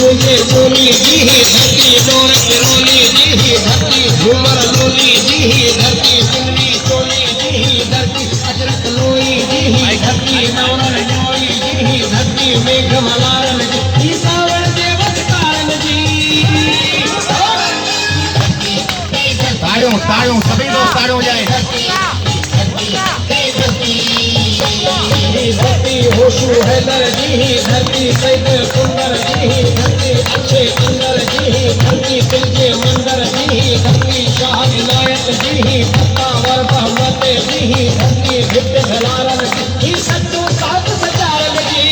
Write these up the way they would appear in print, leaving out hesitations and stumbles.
मुझे बोली जी धरती डोर के रोली जी धरती झूमर लोली जी धरती पिंगली चोली जी धरती अजरक लोई जी धरती नवरन जोई जी धरती मेघ मलारन जी सावन देवत कारण जी। ताड़ियों ताड़ियों सभी लोग ताड़ियों जाए। धरती होशु हैदर जी धरती सैद सुंदर जी धरती अच्छे अंदर जी धरती दिल के मंदर जी धरती शाह विनायक जी पत्ता वर बहमते जी धरती भिट भलारन जी सत्तू सात सचारन जी।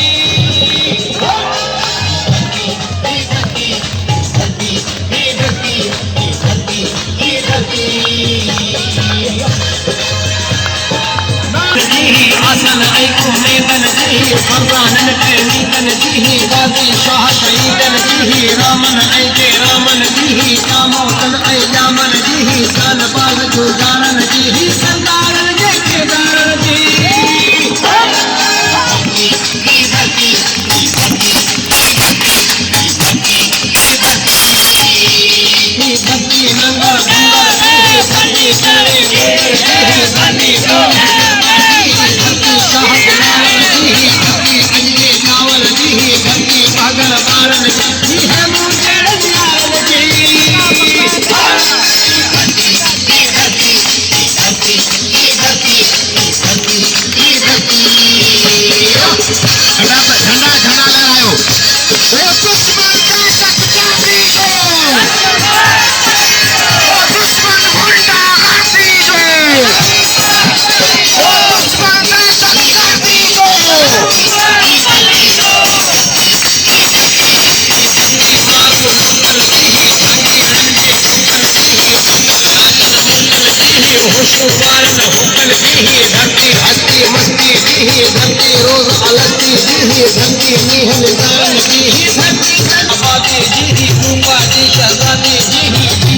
आसन ऐको मेदन जी फरमानन के नीतन जी गाजी शाह शहीदन जी रामन ऐके रामन जी कामोतन ऐ जामन जी जान बाज जो जानन जी संदारन जे केदारन जी। धरती नंगर सुंदर जी धरती करे धरती पागल मारन जी है मुझे जान जी। झंडा झंडा लगाओ दुश्मन का सत्याग्रही दुश्मन भुंडा घाटी दुश्मन का सत्याग्रही हुकुमारन हुकन जी धरती हस्ती मस्ती जी धरती रोज अलगती जी धरती निहन दान जी धरती आबादी जी गूंगा जी शहजादी जी